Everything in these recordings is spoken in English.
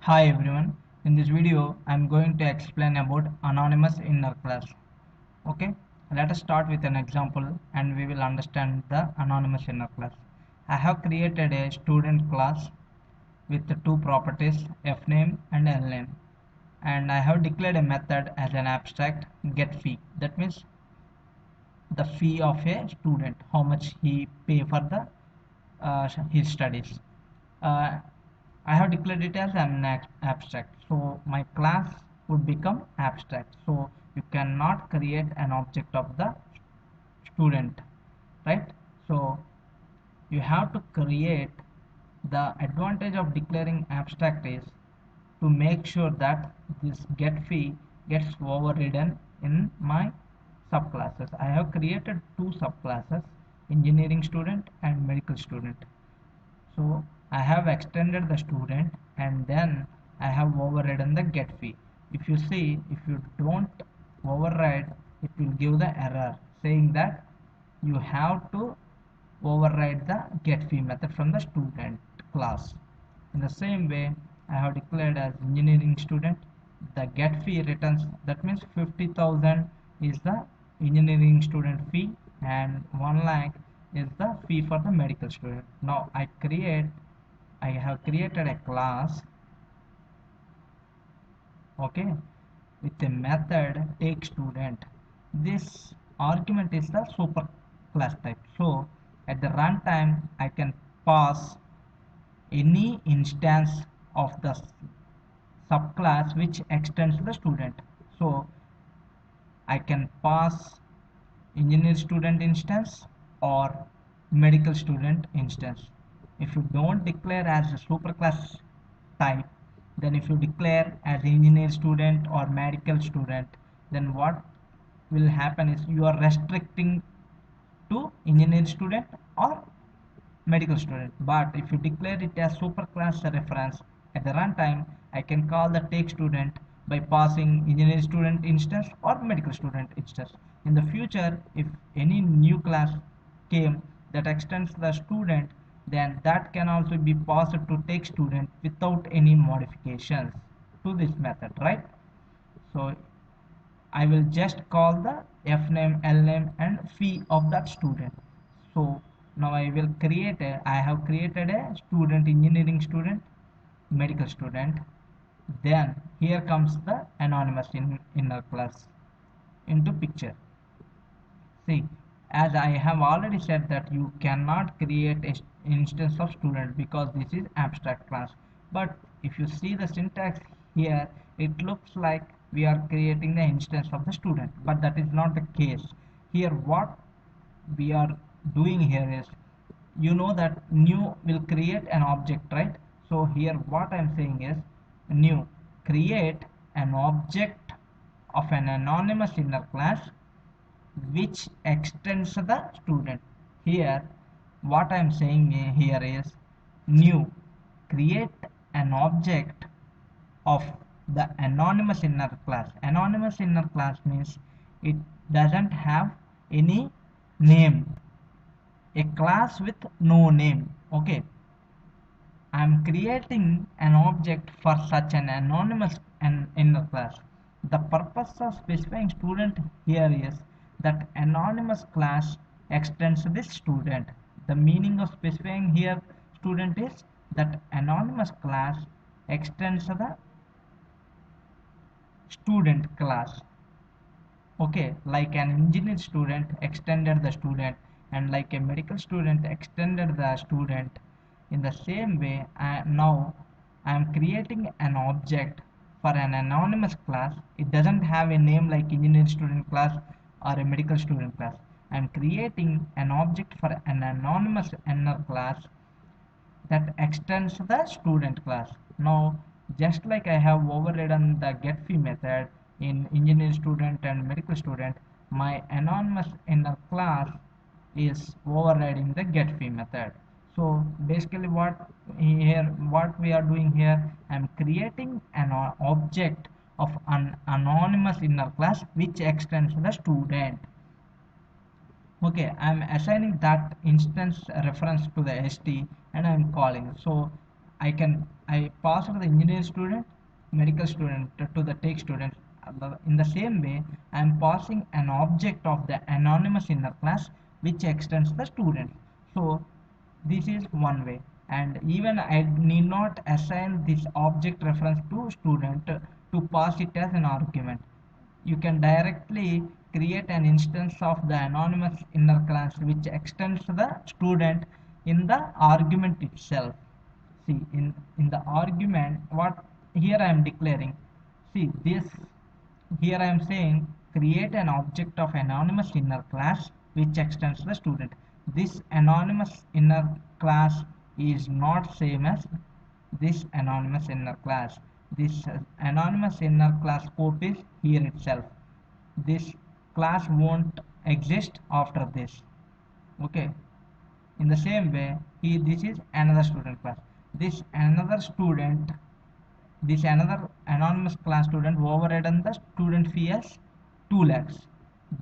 Hi everyone, in this video I am going to explain about anonymous inner class. Okay, let us start with an example and we will understand the anonymous inner class. I have created a student class with the two properties fname and lname, and I have declared a method as an abstract getFee. That means the fee of a student, how much he pay for the his studies. uh, I have declared it as an abstract, so my class would become abstract. So you cannot create an object of the student, right? So you have to create. The advantage of declaring abstract is to make sure that this get fee gets overridden in my subclasses. I have created two subclasses, engineering student and medical student. So I have extended the student and then I have overridden the get fee. If you see, if you don't override, it will give the error saying that you have to override the get fee method from the student class. In the same way, I have declared as engineering student, the get fee returns, that means 50,000 is the engineering student fee and 1 lakh is the fee for the medical student. Now I have created a class, okay, with a method take student. This argument is the super class type. So at the runtime I can pass any instance of the subclass which extends the student. So I can pass engineer student instance or medical student instance. If you don't declare as a superclass type, then if you declare as engineer student or medical student, then what will happen is you are restricting to engineer student or medical student. But if you declare it as superclass reference, at the runtime I can call the take student by passing engineering student instance or medical student instance. In the future, if any new class came that extends the student, then that can also be passed to take student without any modifications to this method, right? So I will just call the fname, lname and fee of that student. So now I have created a student, engineering student, medical student. Then here comes the anonymous inner class into picture. See, as I have already said that you cannot create an instance of student because this is abstract class. But if you see the syntax here, it looks like we are creating the instance of the student, but that is not the case. Here what we are doing here is, you know that new will create an object, right? So here what I'm saying is new create an object of an anonymous inner class which extends the student. Here what I am saying here is new create an object of the anonymous inner class. Anonymous inner class means it doesn't have any name, a class with no name. Okay, I am creating an object for such an anonymous inner class. The purpose of specifying student here is that anonymous class extends this student. The meaning of specifying here student is that anonymous class extends the student class. Okay, like an engineer student extended the student and like a medical student extended the student. In the same way, now I am creating an object for an anonymous class. It doesn't have a name like engineer student class or a medical student class. I am creating an object for an anonymous inner class that extends the student class. Now just like I have overridden the get fee method in engineer student and medical student, my anonymous inner class is overriding the get fee method. So basically what we are doing here, I am creating an object of an anonymous inner class which extends the student. Okay, I'm assigning that instance reference to the st and I'm calling. So I pass the engineer student, medical student to the tech student. In the same way, I am passing an object of the anonymous inner class which extends the student. So this is one way, and even I need not assign this object reference to student to pass it as an argument. You can directly create an instance of the anonymous inner class which extends the student in the argument itself. See, in the argument, what here I am declaring, see this, here I am saying create an object of anonymous inner class which extends the student. This anonymous inner class is not same as this anonymous inner class. This anonymous inner class scope is here itself. This class won't exist after this. Okay, in the same way, this is another student class. This another student, this another anonymous class student overridden the student fee as 2 lakhs.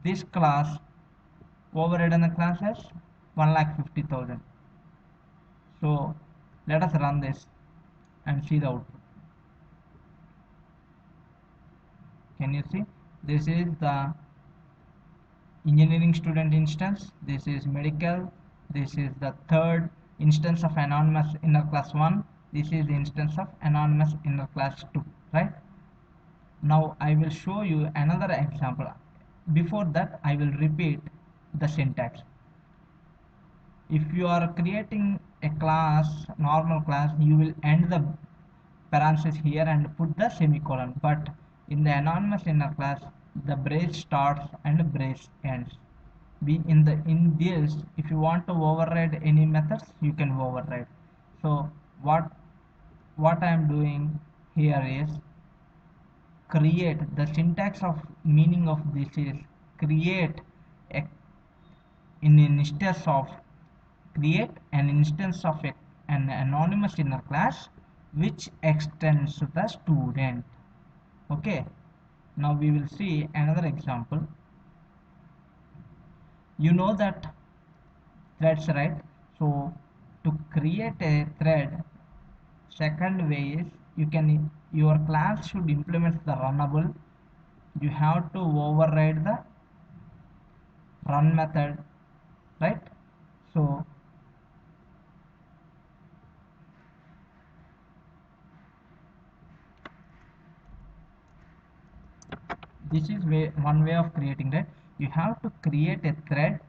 This class overridden the class as 1,50,000. So let us run this and see the output. Can you see? This is the engineering student instance. This is medical. This is the third instance of anonymous inner class 1. This is the instance of anonymous inner class 2, right? Now I will show you another example. Before that, I will repeat the syntax. If you are creating a class, normal class, you will end the parenthesis here and put the semicolon. But in the anonymous inner class, the brace starts and brace ends. In this, if you want to override any methods, you can override. So what I am doing here is create, the syntax of meaning of this is create a, in an instance of create an instance of an anonymous inner class which extends the student. Okay, now we will see another example. You know that threads, right? So to create a thread, second way is your class should implement the runnable. You have to override the run method, right? So this is one way of creating that. You have to create a thread.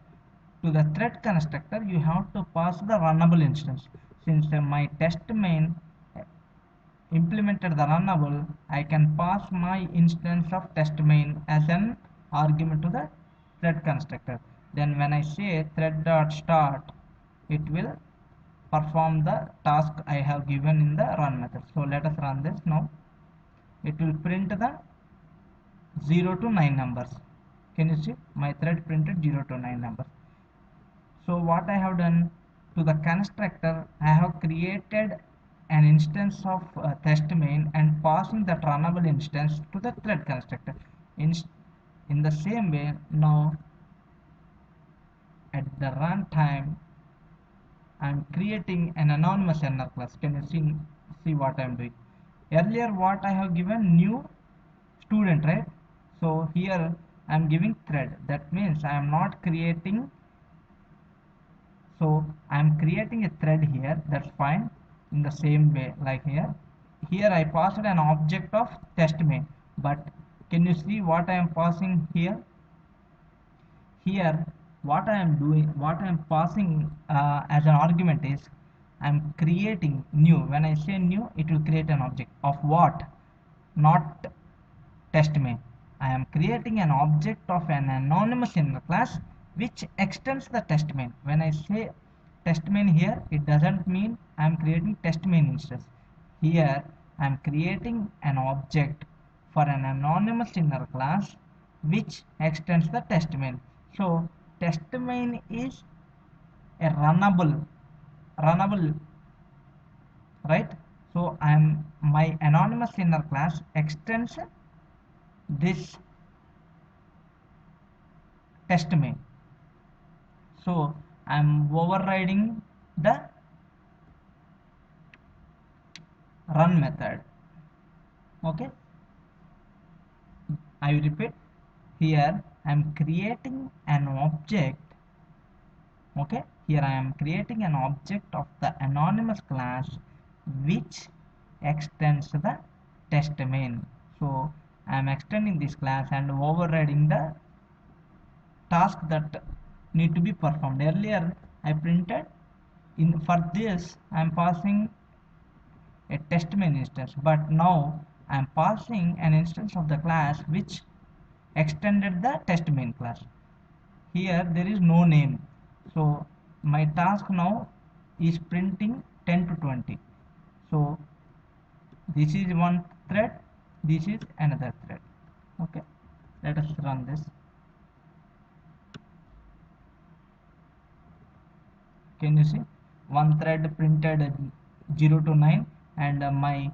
To the thread constructor, you have to pass the runnable instance. Since my test main implemented the runnable, I can pass my instance of test main as an argument to the thread constructor. Then when I say thread.start, it will perform the task I have given in the run method. So let us run this now. It will print the 0 to 9 numbers. Can you see? My thread printed 0 to 9 numbers. So what I have done, to the constructor, I have created an instance of test main and passing that runnable instance to the thread constructor. In the same way, now at the runtime, I am creating an anonymous inner class. Can you see what I am doing? Earlier, what I have given new student, right? So here I am giving thread. That means I am not creating. So I am creating a thread here. That's fine. In the same way, like here I passed an object of test main. But can you see what I am passing here? Here, what I am doing, what I am passing as an argument is I am creating new. When I say new, it will create an object of what? Not test main. I am creating an object of an anonymous inner class which extends the test main. When I say test main here, it doesn't mean I am creating test main instance. Here I am creating an object for an anonymous inner class which extends the test main. So test main is a runnable, right? So my anonymous inner class extends this test main. So I'm overriding the run method. Okay, I repeat, here I am creating an object. Okay, here I am creating an object of the anonymous class which extends the test main. So I am extending this class and overriding the task that need to be performed. Earlier I printed in, for this I am passing a test main instance, but now I am passing an instance of the class which extended the test main class. Here there is no name, so my task now is printing 10 to 20. So this is one thread, this is another thread. Okay, let us run this. Can you see one thread printed 0 to 9, and my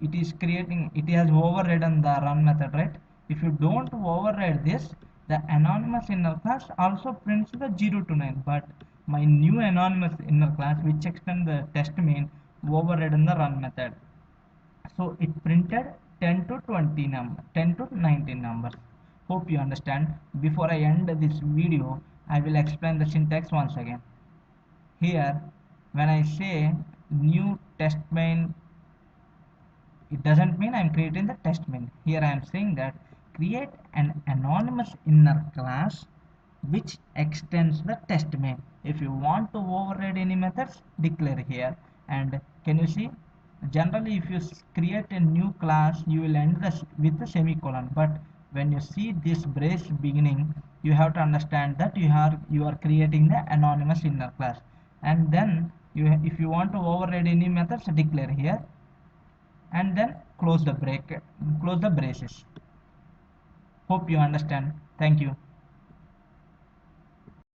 it is creating, it has overridden the run method, right? If you don't override this, the anonymous inner class also prints the 0 to 9, but my new anonymous inner class which extends the test main overridden the run method, so it printed 10 to 20 number, 10 to 19 numbers. Hope you understand. Before I end this video, I will explain the syntax once again. Here when I say new test main, it doesn't mean I'm creating the test main. Here I am saying that create an anonymous inner class which extends the test main. If you want to override any methods, declare here. And can you see, generally if you create a new class, you will end this with a semicolon, but when you see this brace beginning, you have to understand that you are creating the anonymous inner class. And then if you want to override any methods, declare here and then close the braces. Hope you understand. Thank you.